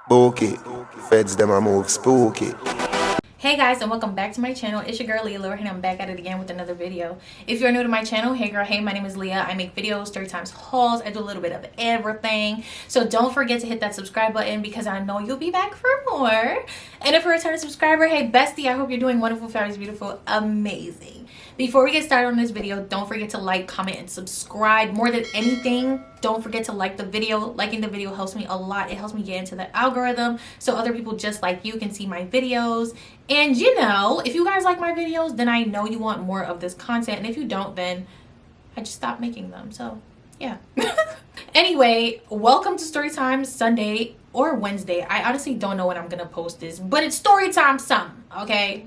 Spooky. Feds them a move spooky. Hey guys, and welcome back to my channel. It's your girl Liallure, and I'm back at it again with another video. If you're new to my channel, hey girl, hey, my name is Leah. I make videos, story times, hauls. I do a little bit of everything. So don't forget to hit that subscribe button because I know you'll be back for more. And if you're a returning subscriber, hey bestie, I hope you're doing wonderful, fabulous, beautiful, amazing. Before we get started on this video, don't forget to like, comment, and subscribe. More than anything, don't forget to like the video. Liking the video helps me a lot. It helps me get into the algorithm so other people just like you can see my videos. And you know, if you guys like my videos, then I know you want more of this content. And if you don't, then I just stopped making them. So yeah. Anyway, welcome to Storytime Sunday or Wednesday. I honestly don't know when I'm gonna post this, but it's Storytime something, okay?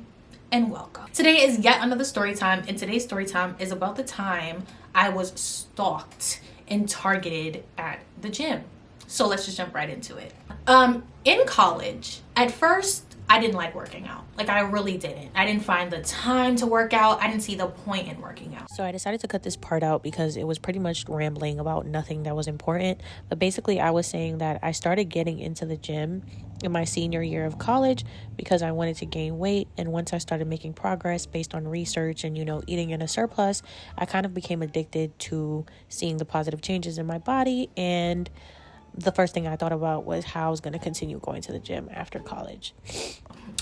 And welcome. Today is yet another story time, and today's story time is about the time I was stalked and targeted at the gym. So let's just jump right into it. In college, at first I didn't like working out. Like, I really didn't. I didn't find the time to work out. I didn't see the point in working out. So I decided to cut this part out because it was pretty much rambling about nothing that was important. But basically, I was saying that I started getting into the gym in my senior year of college because I wanted to gain weight. And once I started making progress based on research and, eating in a surplus, I kind of became addicted to seeing the positive changes in my body. And the first thing I thought about was how I was going to continue going to the gym after college.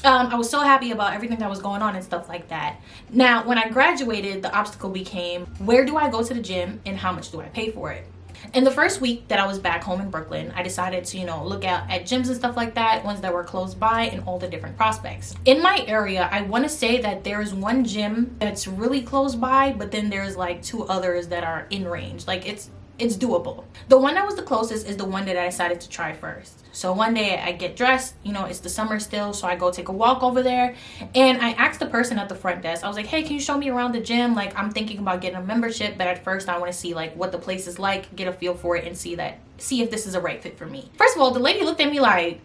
I was so happy about everything that was going on and stuff like that. Now, when I graduated, the obstacle became, where do I go to the gym and how much do I pay for it? In the first week that I was back home in Brooklyn, I decided to, look out at gyms and stuff like that, ones that were close by and all the different prospects. In my area, I want to say that there's one gym that's really close by, but then there's like two others that are in range. Like, it's doable. The one that was the closest is the one that I decided to try first. So one day I get dressed, it's the summer still, so I go take a walk over there, and I asked the person at the front desk, I was like, hey, can you show me around the gym? Like, I'm thinking about getting a membership, but at first I want to see like what the place is like, get a feel for it, and see if this is a right fit for me. First of all, the lady looked at me like,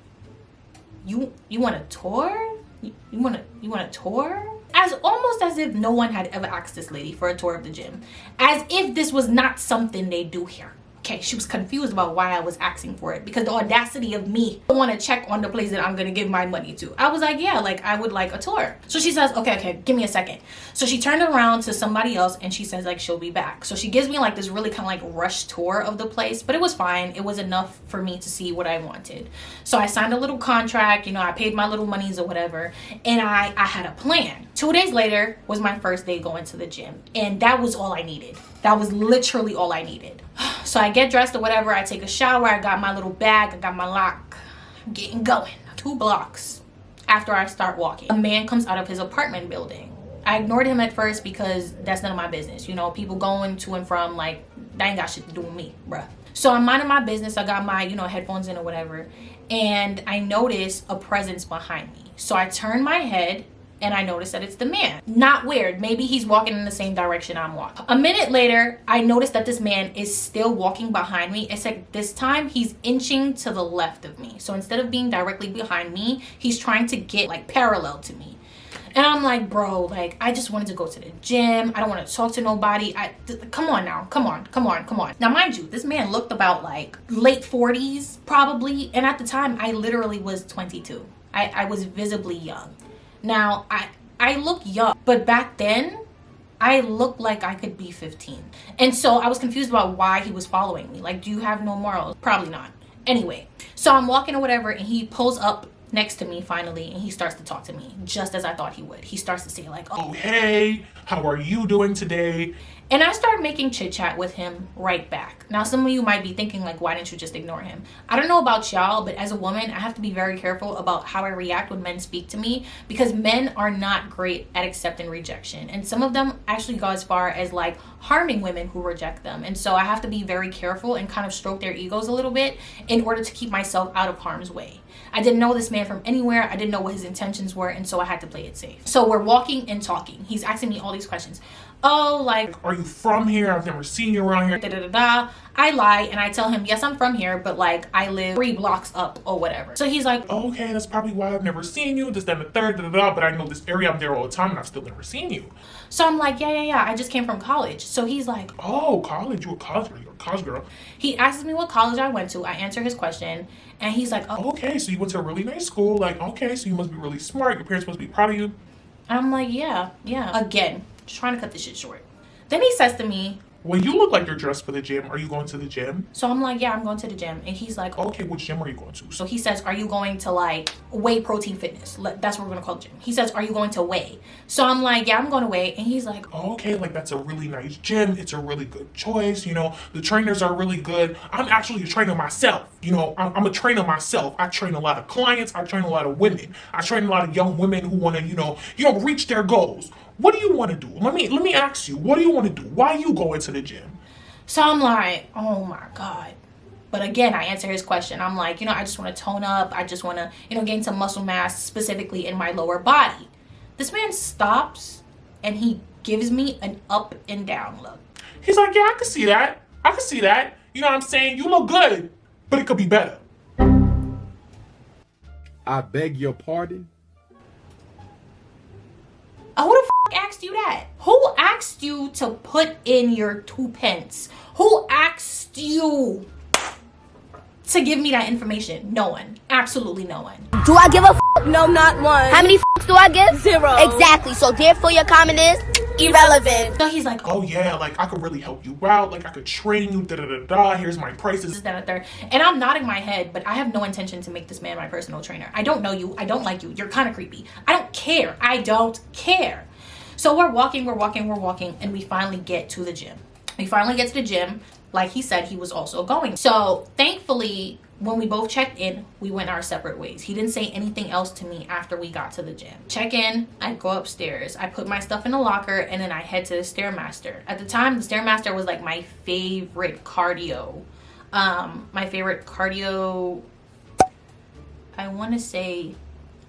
you want a tour? You want a tour? Almost as if no one had ever asked this lady for a tour of the gym. As if this was not something they do here. Okay, she was confused about why I was asking for it, because the audacity of me to want to check on the place that I'm going to give my money to. I was like, yeah, like I would like a tour. So she says, okay, give me a second. So she turned around to somebody else and she says like she'll be back. So she gives me like this really kind of like rush tour of the place, but it was fine. It was enough for me to see what I wanted. So I signed a little contract, I paid my little monies or whatever, and I had a plan. 2 days later was my first day going to the gym, and that was all I needed. That was literally all I needed. So I get dressed or whatever, I take a shower, I got my little bag, I got my lock, I'm getting going. 2 blocks after I start walking, a man comes out of his apartment building. I ignored him at first because that's none of my business. People going to and from, like, that ain't got shit to do with me, bruh. So I'm minding my business, I got my, headphones in or whatever, and I notice a presence behind me. So I turn my head, and I notice that it's the man. Not weird. Maybe he's walking in the same direction I'm walking. A minute later, I notice that this man is still walking behind me, except this time he's inching to the left of me. So instead of being directly behind me, he's trying to get like parallel to me. And I'm like, bro, like, I just wanted to go to the gym. I don't want to talk to nobody. Come on now. Come on. Now, mind you, this man looked about like late 40s probably. And at the time, I literally was 22. I was visibly young. Now, I look young, but back then, I looked like I could be 15. And so I was confused about why he was following me. Like, do you have no morals? Probably not. Anyway, so I'm walking or whatever, and he pulls up next to me finally, and he starts to talk to me, just as I thought he would. He starts to say like, oh, hey, how are you doing today? And I started making chit chat with him right back. Now, some of you might be thinking like, why didn't you just ignore him? I don't know about y'all, but as a woman, I have to be very careful about how I react when men speak to me, because men are not great at accepting rejection. And some of them actually go as far as like harming women who reject them. And so I have to be very careful and kind of stroke their egos a little bit in order to keep myself out of harm's way. I didn't know this man from anywhere. I didn't know what his intentions were, and so I had to play it safe. So we're walking and talking. He's asking me all these questions. Oh, like, are you from here? I've never seen you around here. I lie and I tell him, yes, I'm from here, but like I live 3 blocks up or whatever. So he's like, okay, that's probably why I've never seen you, this, that, and the third, but I know this area, I'm there all the time, and I've still never seen you. So I'm like, yeah, I just came from college. So he's like, oh, college? You were college? Were you a college girl. He asks me what college I went to. I answer his question, and he's like, oh. Okay, so you went to a really nice school. Like, okay, so you must be really smart. Your parents must be proud of you. I'm like, yeah. Again, just trying to cut this shit short. Then he says to me, well, you look like you're dressed for the gym. Are you going to the gym? So I'm like, yeah, I'm going to the gym. And he's like, okay, which gym are you going to? So he says, are you going to like Whey Protein Fitness? That's what we're going to call the gym. He says, are you going to Whey? So I'm like, yeah, I'm going to Whey. And he's like, okay, like that's a really nice gym. It's a really good choice. You know, the trainers are really good. I'm actually a trainer myself. You know, I'm a trainer myself. I train a lot of clients. I train a lot of women. I train a lot of young women who want to, you know, reach their goals. What do you want to do? Let me ask you, what do you want to do? Why you go into the gym? So I'm like, oh my God. But again, I answer his question. I'm like, you know, I just want to tone up. I just want to, you know, gain some muscle mass, specifically in my lower body. This man stops and he gives me an up and down look. He's like, yeah, I can see that. I can see that. You know what I'm saying? You look good, but it could be better. I beg your pardon? Who the f asked you that? Who asked you to put in your 2 pence? Who asked you to give me that information? No one. Absolutely no one. Do I give a f? No, not one. How many f**ks do I give? 0. Exactly. So therefore your comment is irrelevant. So he's like, oh yeah, like I could really help you out. Like I could train you. Da da da da. Here's my prices. That, third. And I'm nodding my head, but I have no intention to make this man my personal trainer. I don't know you. I don't like you. You're kind of creepy. I don't care. I don't care. So we're walking, and we finally get to the gym. We finally get to the gym, like he said he was also going. So thankfully, when we both checked in, we went our separate ways. He didn't say anything else to me after we got to the gym. Check in, I go upstairs, I put my stuff in the locker, and then I head to the Stairmaster. At the time, the Stairmaster was like my favorite cardio. I want to say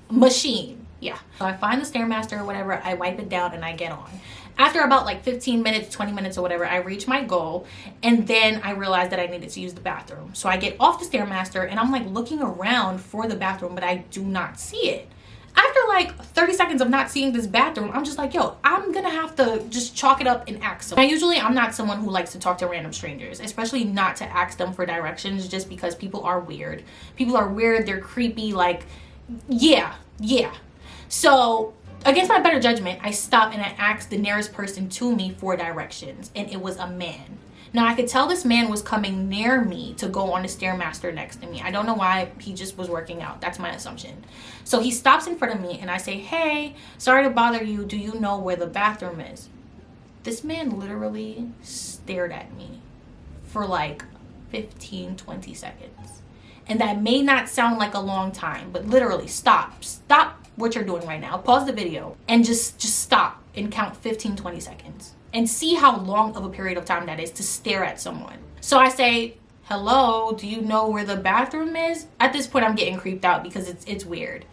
machine. Yeah. So I find the Stairmaster or whatever, I wipe it down and I get on. After about like 15 minutes, 20 minutes or whatever, I reach my goal, and then I realized that I needed to use the bathroom. So I get off the Stairmaster and I'm like looking around for the bathroom, but I do not see it. After like 30 seconds of not seeing this bathroom, I'm just like, yo, I'm gonna have to just chalk it up and ask someone. Now, usually I'm not someone who likes to talk to random strangers, especially not to ask them for directions, just because people are weird. People are weird, they're creepy, like, yeah. So against my better judgment, I stopped and I asked the nearest person to me for directions, and it was a man. Now, I could tell this man was coming near me to go on the Stairmaster next to me. I don't know why. He just was working out. That's my assumption. So he stops in front of me and I say, hey, sorry to bother you. Do you know where the bathroom is? This man literally stared at me for like 15, 20 seconds. And that may not sound like a long time, but literally stop what you're doing right now. Pause the video and just stop and count 15, 20 seconds. And see how long of a period of time that is to stare at someone. So I say, hello, do you know where the bathroom is? At this point, I'm getting creeped out because it's weird.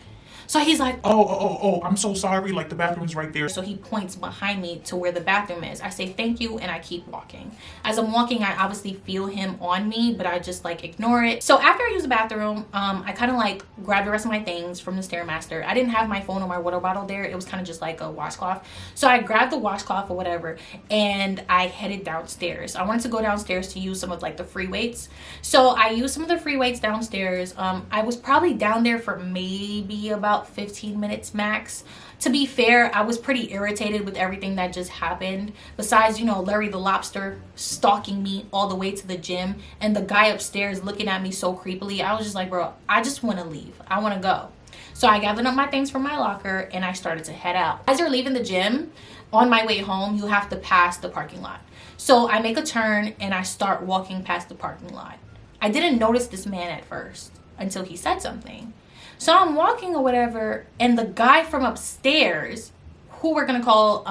So he's like, oh, I'm so sorry. Like the bathroom's right there. So he points behind me to where the bathroom is. I say, thank you, and I keep walking. As I'm walking, I obviously feel him on me, but I just like ignore it. So after I use the bathroom, I kind of like grab the rest of my things from the Stairmaster. I didn't have my phone or my water bottle there. It was kind of just like a washcloth. So I grabbed the washcloth or whatever, and I headed downstairs. I wanted to go downstairs to use some of like the free weights. So I used some of the free weights downstairs. I was probably down there for maybe about 15 minutes max. To be fair, I was pretty irritated with everything that just happened. Besides, you know, Larry the Lobster stalking me all the way to the gym and the guy upstairs looking at me so creepily. I was just like, bro, I just want to leave. I want to go. So I gathered up my things from my locker and I started to head out. As you're leaving the gym, on my way home, you have to pass the parking lot. So I make a turn and I start walking past the parking lot. I didn't notice this man at first until he said something. So I'm walking or whatever, and the guy from upstairs, who we're gonna call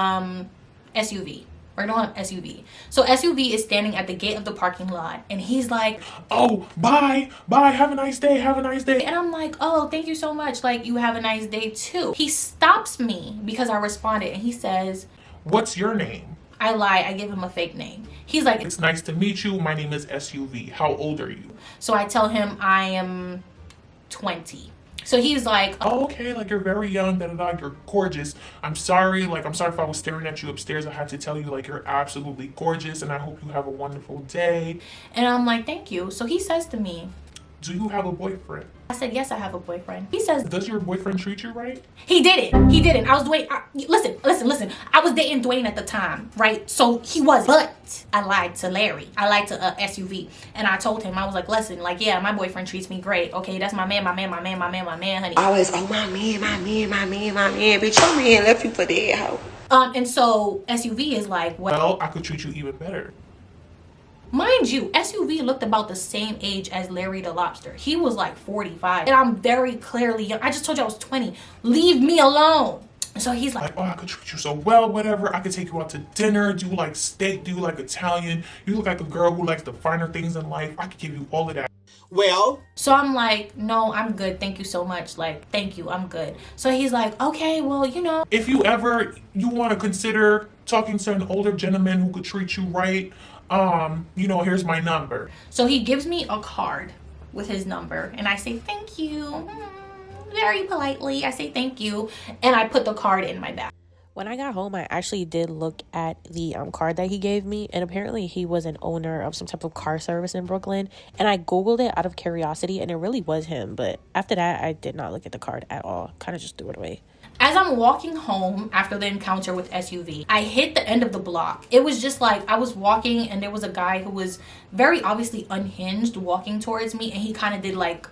SUV. We're gonna call him SUV. So SUV is standing at the gate of the parking lot, and he's like, oh, bye, have a nice day, have a nice day. And I'm like, oh, thank you so much. Like, you have a nice day too. He stops me because I responded, and he says, what's your name? I lie, I give him a fake name. He's like, it's nice to meet you. My name is SUV. How old are you? So I tell him I am 20. So he's like, oh, okay, like you're very young, you're gorgeous. I'm sorry if I was staring at you upstairs. I had to tell you, like, you're absolutely gorgeous and I hope you have a wonderful day. and I'm like, thank you. So he says to me, Do you have a boyfriend? I said, yes, I have a boyfriend. He says, Does your boyfriend treat you right? he didn't. I was listen. I was dating Dwayne at the time, right? So he was, but I lied to Larry. I lied to SUV. And I told him, I was like, listen, like, yeah, my boyfriend treats me great. Okay, that's my man, honey. Always, oh, my man, bitch, your man left you for that hoe. And so SUV is like, Well, I could treat you even better. mind you, SUV looked about the same age as Larry the Lobster. He was like 45. And I'm very clearly young. I just told you I was 20. Leave me alone. So he's like, oh, I could treat you so well, whatever. I could take you out to dinner, do like steak, do like Italian. You look like a girl who likes the finer things in life. I could give you all of that. Well, so I'm like, no, I'm good. Thank you so much. Like, thank you. I'm good. So he's like, okay, well, you know. If you want to consider talking to an older gentleman who could treat you right, here's my number. So he gives me a card with his number and I say, thank you. Very politely. I say, thank you. And I put the card in my bag. When I got home, I actually did look at the card that he gave me, and apparently he was an owner of some type of car service in Brooklyn, and I Googled it out of curiosity, and it really was him, but after that, I did not look at the card at all. Kind of just threw it away. As I'm walking home after the encounter with SUV, I hit the end of the block. It was just like I was walking and there was a guy who was very obviously unhinged walking towards me, and he kind of did like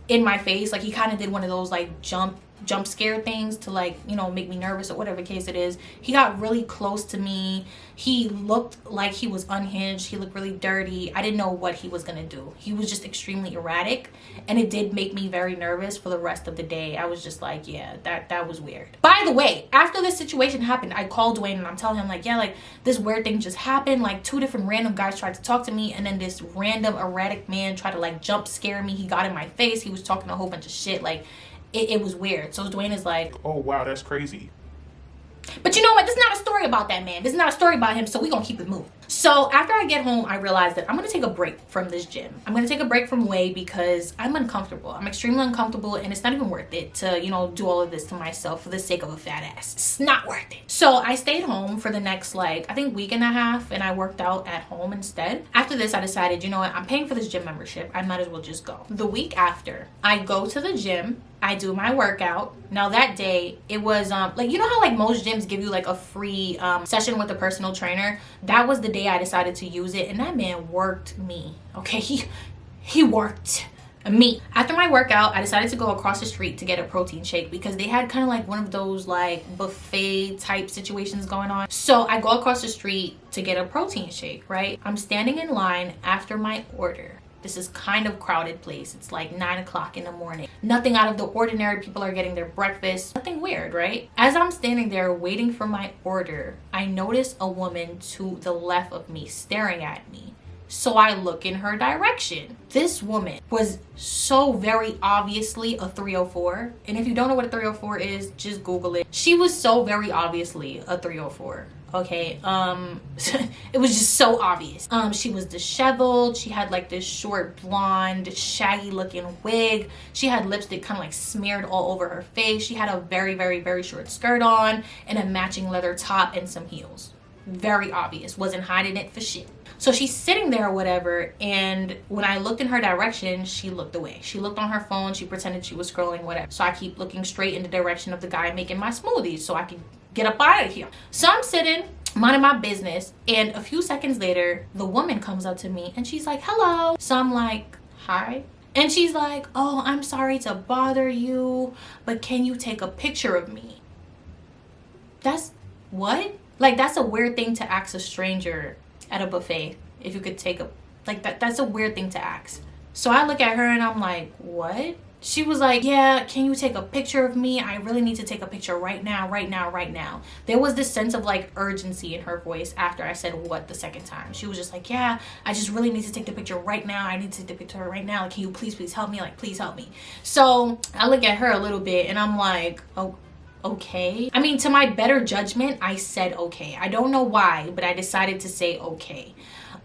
in my face, like he kind of did one of those like jump scare things to like, you know, make me nervous or whatever case it is. He got really close to me. He looked like he was unhinged. He looked really dirty. I didn't know what he was gonna do. He was just extremely erratic, and it did make me very nervous for the rest of the day. I was just like, yeah, that was weird. By the way, after this situation happened, I called Dwayne and I'm telling him like, yeah, like this weird thing just happened. Like 2 different random guys tried to talk to me, and then this random erratic man tried to like jump scare me. He got in my face. He was talking a whole bunch of shit. Like it was weird. So Dwayne is like, oh wow, that's crazy. But you know what? This is not a story about that man. This is not a story about him, so we're gonna keep it moving. So after I get home, I realized that I'm gonna take a break from this gym. I'm gonna take a break from Way because I'm uncomfortable. I'm extremely uncomfortable, and it's not even worth it to, you know, do all of this to myself for the sake of a fat ass. It's not worth it. So I stayed home for the next, like, I think week and a half, and I worked out at home instead. After this, I decided, you know what? I'm paying for this gym membership. I might as well just go. The week after, I go to the gym. I do my workout. Now that day, it was like, you know how like most gyms give you like a free session with a personal trainer? That was the day I decided to use it, and that man worked me. Okay, he worked me. After my workout, I decided to go across the street to get a protein shake because they had kind of like one of those like buffet type situations going on. So I go across the street to get a protein shake, right? I'm standing in line after my order. This is kind of crowded place. It's like 9 o'clock in the morning. Nothing out of the ordinary. People are getting their breakfast. Nothing weird, right? As I'm standing there waiting for my order, I notice a woman to the left of me staring at me. So I look in her direction. This woman was so very obviously a 304. And if you don't know what a 304 is, just Google it. She was so very obviously a 304. Okay, it was just so obvious. She was disheveled. She had like this short blonde shaggy looking wig. She had lipstick kind of like smeared all over her face. She had a very, very, very short skirt on and a matching leather top and some heels. Very obvious. Wasn't hiding it for shit. So she's sitting there or whatever, and when I looked in her direction, she looked away. She looked on her phone. She pretended she was scrolling, whatever. So I keep looking straight in the direction of the guy making my smoothies so I can get up out of here. So I'm sitting, minding my business, and a few seconds later, the woman comes up to me and she's like, hello. So I'm like, hi. And she's like, oh, I'm sorry to bother you, but can you take a picture of me? That's what? Like, that's a weird thing to ask a stranger at a buffet. If you could take a, like, that's a weird thing to ask. So I look at her and I'm like, what? She was like, yeah, can you take a picture of me? I really need to take a picture right now, right now, right now. There was this sense of like urgency in her voice after I said what the second time. She was just like, yeah, I just really need to take the picture right now. I need to take the picture right now. Like, can you please help me? Like, please help me. So I look at her a little bit and I'm like, oh, okay. I mean, to my better judgment, I said okay. I don't know why, but I decided to say okay.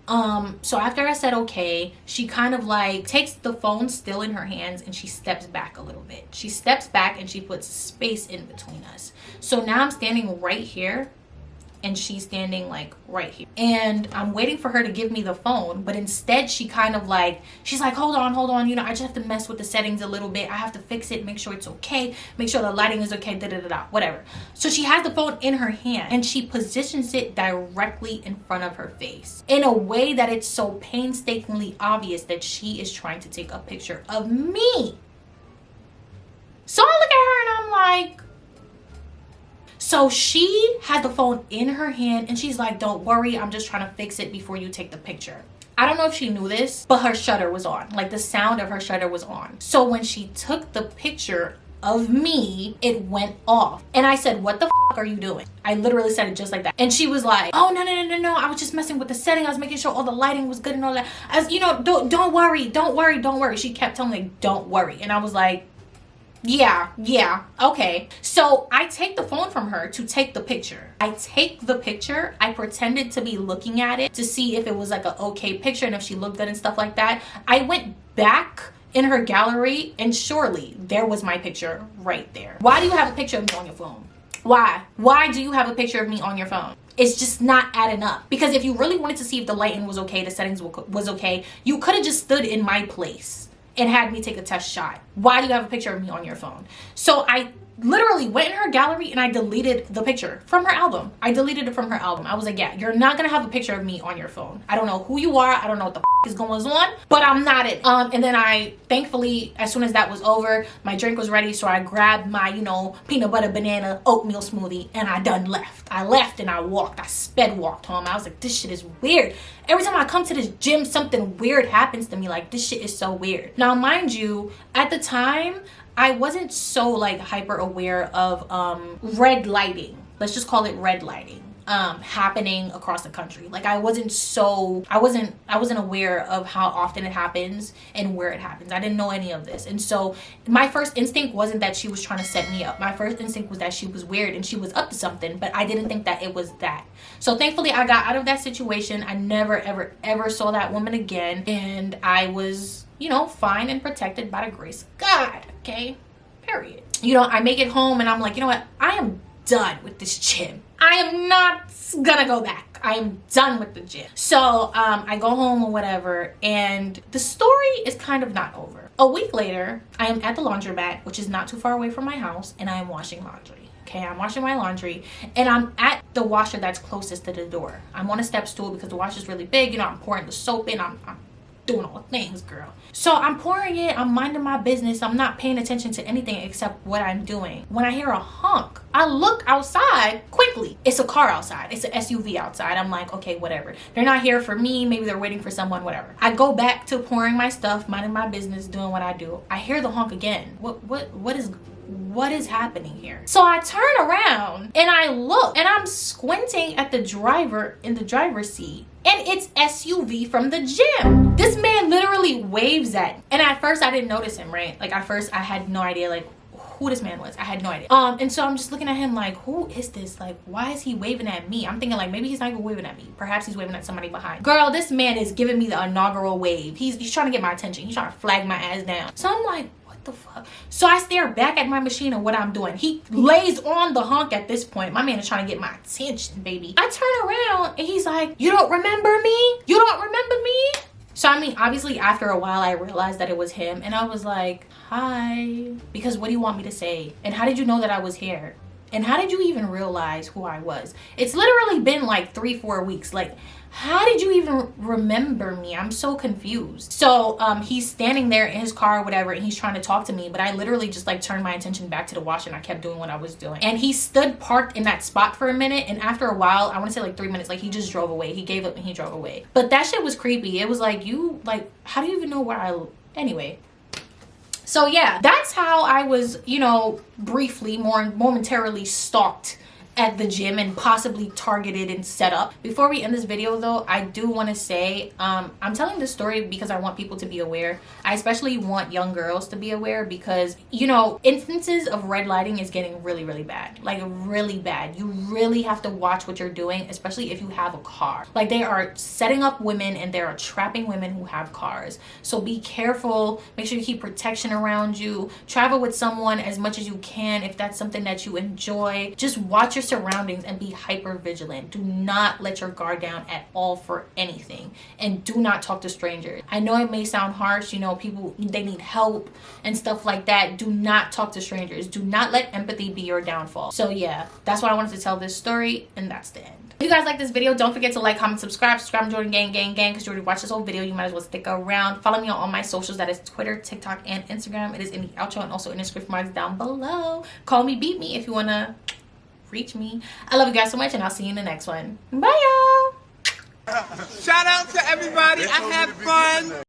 So after I said okay, she kind of like takes the phone still in her hands and she steps back a little bit. She steps back and she puts space in between us. So now I'm standing right here and she's standing like right here, and I'm waiting for her to give me the phone, but instead she kind of like, she's like, hold on, you know, I just have to mess with the settings a little bit. I have to fix it, make sure it's okay, make sure the lighting is okay, whatever. So she has the phone in her hand and she positions it directly in front of her face in a way that it's so painstakingly obvious that she is trying to take a picture of me. So I look at her and I'm like, so she had the phone in her hand and she's like, don't worry, I'm just trying to fix it before you take the picture. I don't know if she knew this, but her shutter was on. Like the sound of her shutter was on. So when she took the picture of me, it went off. And I said, what the f are you doing? I literally said it just like that. And she was like, oh, no. I was just messing with the setting. I was making sure all the lighting was good and all that. As you know, don't worry. She kept telling me, don't worry. And I was like, yeah, okay. So I take the phone from her to take the picture. I take the picture. I pretended to be looking at it to see if it was like an okay picture and if she looked good and stuff like that. I went back in her gallery and surely there was my picture right there. Why do you have a picture of me on your phone? Why do you have a picture of me on your phone? It's just not adding up. Because if you really wanted to see if the lighting was okay, the settings was okay, you could have just stood in my place and had me take a test shot. Why do you have a picture of me on your phone? So I literally went in her gallery and I deleted the picture from her album. I deleted it from her album. I was like, yeah, you're not gonna have a picture of me on your phone. I don't know who you are. I don't know what the is going on, but I'm not it. And then I, thankfully, as soon as that was over, my drink was ready. So I grabbed my, you know, peanut butter banana oatmeal smoothie and I done left. I left and I walked. I sped walked home. I was like, this shit is weird. Every time I come to this gym, something weird happens to me. Like, this shit is so weird. Now, mind you, at the time, I wasn't so like hyper aware of red lighting. Let's just call it red lighting happening across the country. Like I wasn't aware of how often it happens and where it happens. I didn't know any of this. And so my first instinct wasn't that she was trying to set me up. My first instinct was that she was weird and she was up to something, but I didn't think that it was that. So thankfully I got out of that situation. I never ever saw that woman again, and I was, you know, fine and protected by the grace of God. Okay, period. You know, I make it home and I'm like, you know what, I am done with this gym. I am not gonna go back. I am done with the gym. So I go home or whatever, and the story is kind of not over. A week later, I am at the laundromat, which is not too far away from my house, and I am washing laundry. Okay, I'm washing my laundry and I'm at the washer that's closest to the door. I'm on a step stool because the washer's really big. You know, I'm pouring the soap in. I'm doing all the things, girl. So I'm pouring it, I'm minding my business, I'm not paying attention to anything except what I'm doing. When I hear a honk, I look outside quickly. It's a car outside, it's an SUV outside. I'm like, okay, whatever. They're not here for me, maybe they're waiting for someone, whatever. I go back to pouring my stuff, minding my business, doing what I do. I hear the honk again. What is happening here? So I turn around and I look and I'm squinting at the driver in the driver's seat. And it's SUV from the gym. This man literally waves at me. And at first I didn't notice him, right? Like at first I had no idea like who this man was. I had no idea. And so I'm just looking at him like, who is this? Like, why is he waving at me? I'm thinking like, maybe he's not even waving at me. Perhaps he's waving at somebody behind. Girl, this man is giving me the inaugural wave. He's trying to get my attention. He's trying to flag my ass down. So I'm like, the fuck? So I stare back at my machine and what I'm doing. He lays on the honk at this point. My man is trying to get my attention, baby. I turn around and he's like, you don't remember me? You don't remember me? So I mean, obviously after a while I realized that it was him and I was like, hi. Because what do you want me to say? And how did you know that I was here? And how did you even realize who I was? It's literally been like 3-4 weeks. Like, how did you even remember me? I'm so confused. So he's standing there in his car or whatever and he's trying to talk to me, but I literally just like turned my attention back to the washer and I kept doing what I was doing. And he stood parked in that spot for a minute, and after a while, I want to say like 3 minutes, like he just drove away. He gave up and he drove away. But that shit was creepy. It was like, how do you even know where anyway. So yeah, that's how I was, you know, briefly, momentarily stalked at the gym and possibly targeted and set up. Before we end this video though, I do want to say I'm telling this story because I want people to be aware. I especially want young girls to be aware because, you know, instances of red lighting is getting really, really bad. Like really bad. You really have to watch what you're doing, especially if you have a car. Like they are setting up women and they are trapping women who have cars. So be careful. Make sure you keep protection around you. Travel with someone as much as you can if that's something that you enjoy. Just watch your surroundings and be hyper vigilant. Do not let your guard down at all for anything, and do not talk to strangers. I know it may sound harsh, you know, people, they need help and stuff like that. Do not talk to strangers. Do not let empathy be your downfall. So yeah, that's why I wanted to tell this story, and that's the end. If you guys like this video, don't forget to like, comment, subscribe and Jordan gang because you already watched this whole video. You might as well stick around. Follow me on all my socials, that is Twitter, TikTok, and Instagram. It is in the outro and also in the description marks down below. Call me, beat me if you want to reach me. I love you guys so much, and I'll see you in the next one. Bye, y'all. Shout out to everybody. I had fun.